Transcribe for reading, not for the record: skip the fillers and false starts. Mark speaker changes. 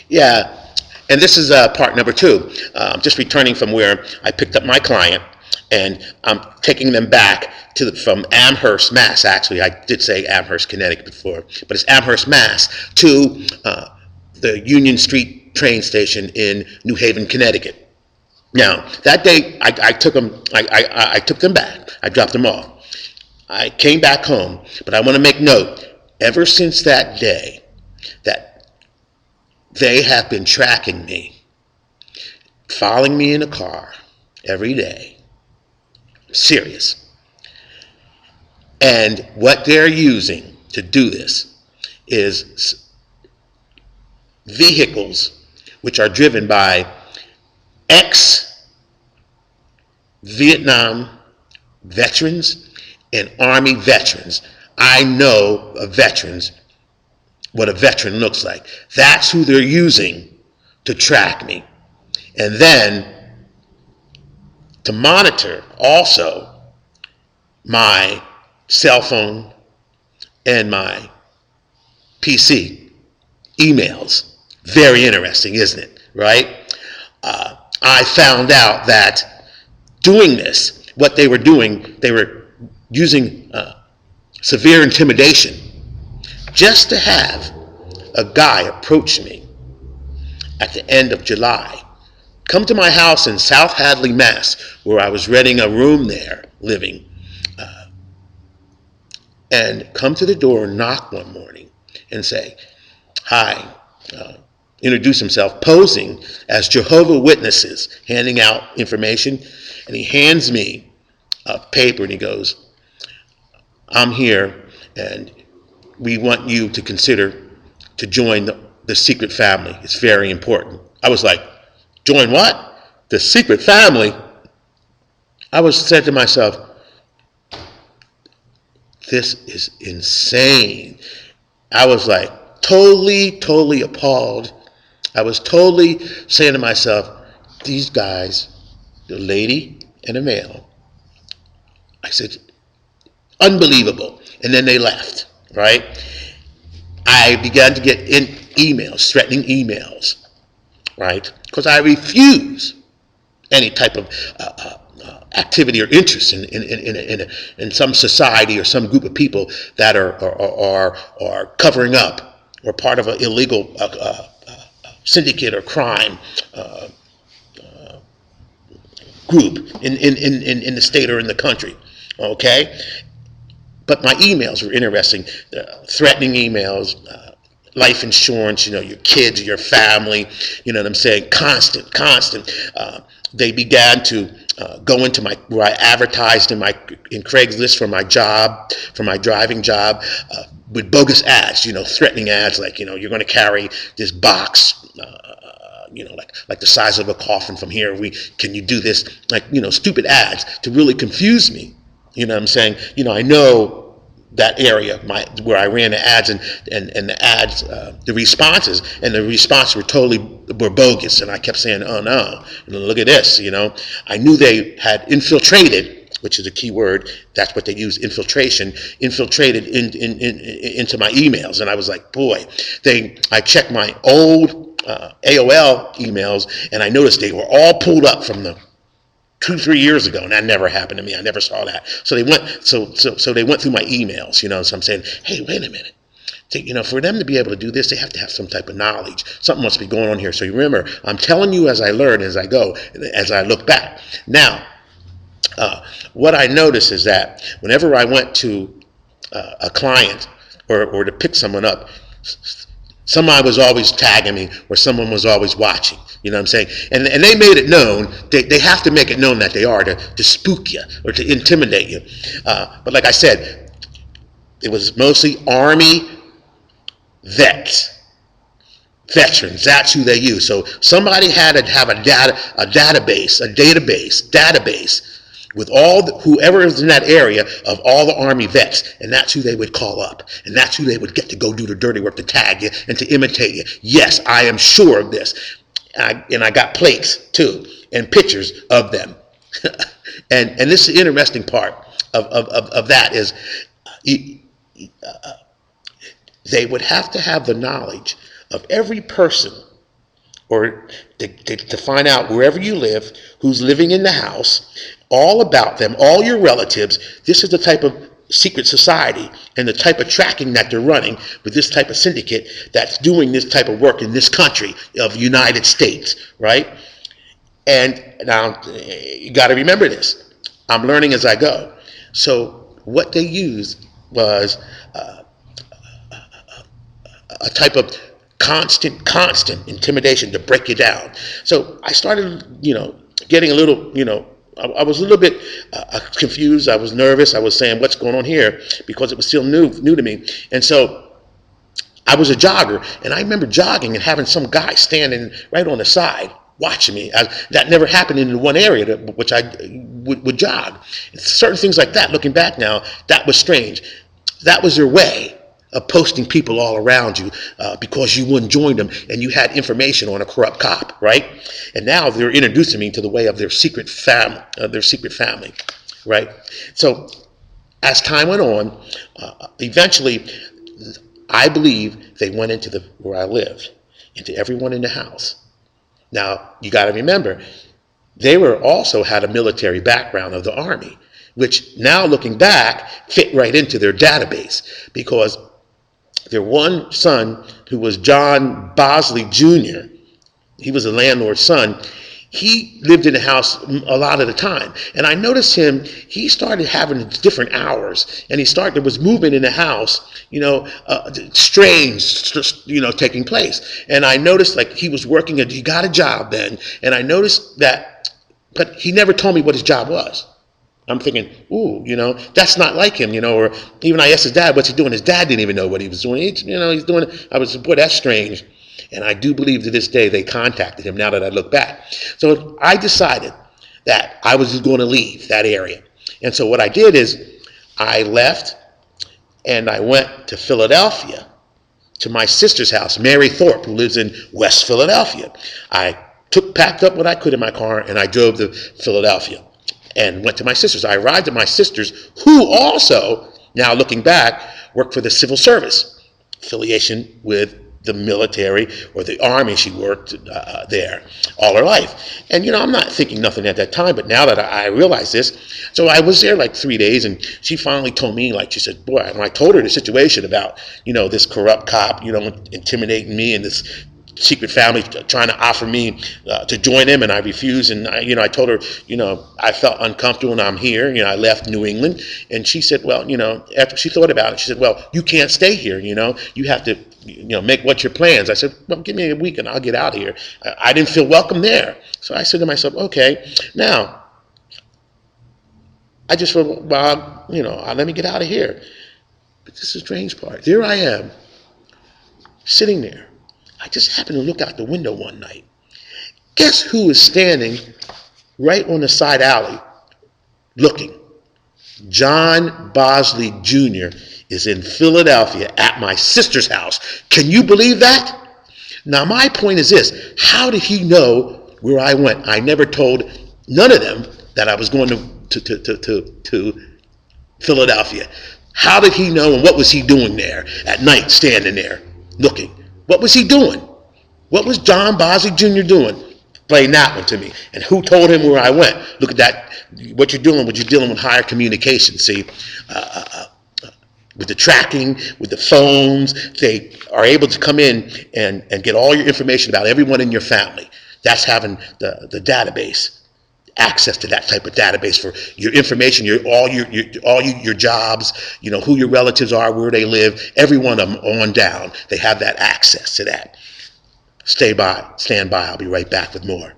Speaker 1: Yeah, and this is part number two. Just returning from where I picked up my client, and I'm taking them back from Amherst, Mass. Actually, I did say Amherst, Connecticut before, but it's Amherst, Mass, to the Union Street train station in New Haven, Connecticut. Now, that day, I took them. I took them back. I dropped them off. I came back home, but I want to make note. Ever since that day, that they have been tracking me, following me in a car every day. Serious. And what they're using to do this is vehicles which are driven by ex-Vietnam veterans and Army veterans. I know of veterans, what a veteran looks like. That's who they're using to track me. And then to monitor also my cell phone and my PC emails. Very interesting, isn't it? Right? I found out that doing this, what they were doing, they were using severe intimidation just to have a guy approach me at the end of July, come to my house in South Hadley, Mass, where I was renting a room there, living, and come to the door and knock one morning and say, hi, introduce himself, posing as Jehovah's Witnesses, handing out information, and he hands me a paper and he goes, I'm here and we want you to consider to join the secret family. It's very important. I was like, join what? The secret family? Said to myself, this is insane. I was like totally appalled. I was totally saying to myself, these guys, the lady and a male, I said, unbelievable. And then they left, right? I began to get in emails, threatening emails, right? Because I refuse any type of activity or interest in some society or some group of people that are covering up or part of an illegal syndicate or crime group in the state or in the country, okay? But my emails were interesting, threatening emails, life insurance, your kids, your family, you know what I'm saying, constant. They began to go into where I advertised in Craigslist for my job, for my driving job, with bogus ads, threatening ads like, you're going to carry this box, like the size of a coffin from here. Can you do this? Like, stupid ads to really confuse me. You know what I'm saying? I know that area, where I ran the ads and the ads, the responses were bogus. And I kept saying, oh no, look at this, I knew they had infiltrated, which is a key word. That's what they use, infiltrated into my emails. And I was like, boy, I checked my old AOL emails and I noticed they were all pulled up from the 2-3 years ago, and that never happened to me. I never saw that. So they went. So they went through my emails. So I'm saying, hey, wait a minute. For them to be able to do this, they have to have some type of knowledge. Something must be going on here. So you remember, I'm telling you as I learn, as I go, as I look back. Now, what I notice is that whenever I went to a client or to pick someone up, somebody was always tagging me or someone was always watching. You know what I'm saying? And they made it known, they have to make it known that they are to spook you or to intimidate you. But like I said, it was mostly Army veterans. That's who they use. So somebody had to have a database with whoever is in that area of all the Army vets, and that's who they would call up, and that's who they would get to go do the dirty work, to tag you and to imitate you. Yes, I am sure of this, and I got plates too and pictures of them. and this is the interesting part of that is they would have to have the knowledge of every person or to find out wherever you live, who's living in the house, all about them, all your relatives. This is the type of secret society and the type of tracking that they're running with this type of syndicate that's doing this type of work in this country of United States, right? And now you got to remember this. I'm learning as I go. So what they used was a type of constant intimidation to break you down. So I started, getting a little, I was a little bit confused. I was nervous. I was saying, what's going on here? Because it was still new to me. And so I was a jogger, and I remember jogging and having some guy standing right on the side watching me. That never happened in one area which I would jog. Certain things like that, looking back now, that was strange. That was their way of posting people all around you because you wouldn't join them and you had information on a corrupt cop, right? And now they're introducing me to the way of their secret family, right? So as time went on, eventually, I believe they went into where I lived, into everyone in the house. Now, you got to remember, they also had a military background of the Army, which now looking back fit right into their database, because their one son, who was John Bosley Jr., he was a landlord's son. He lived in the house a lot of the time. And I noticed he started having different hours. And there was movement in the house, strange, taking place. And I noticed like he was working, he got a job then. And I noticed that, but he never told me what his job was. I'm thinking, ooh, that's not like him, or even I asked his dad, what's he doing? His dad didn't even know what he was doing. He's doing it. I was, boy, that's strange. And I do believe to this day they contacted him now that I look back. So I decided that I was going to leave that area. And so what I did is I left and I went to Philadelphia to my sister's house, Mary Thorpe, who lives in West Philadelphia. I packed up what I could in my car and I drove to Philadelphia and went to my sister's. I arrived at my sister's, who also, now looking back, worked for the civil service, affiliation with the military or the Army. She worked there all her life. And, I'm not thinking nothing at that time, but now that I realize this, so I was there like 3 days, and she finally told me, she said, boy, when I told her the situation about, this corrupt cop, intimidating me and this secret family trying to offer me to join him, and I refused. And I told her, I felt uncomfortable and I'm here. I left New England, and she said, well, after she thought about it, she said, well, you can't stay here. You have to, make what's your plans. I said, well, give me a week and I'll get out of here. I didn't feel welcome there, so I said to myself, okay, now I just feel, well, let me get out of here. But this is the strange part. There I am, sitting there. I just happened to look out the window one night. Guess who is standing right on the side alley looking? John Bosley Jr. is in Philadelphia at my sister's house. Can you believe that? Now, my point is this. How did he know where I went? I never told none of them that I was going to Philadelphia. How did he know, and what was he doing there at night, standing there looking? What was he doing? What was John Bosley Jr. doing? Explain that one to me. And who told him where I went? Look at that. What you're dealing with higher communication, see? With the tracking, with the phones, they are able to come in and get all your information about everyone in your family. That's having the database, access to that type of database for your information, all your jobs, who your relatives are, where they live, every one of them on down. They have that access to that. Stand by. I'll be right back with more.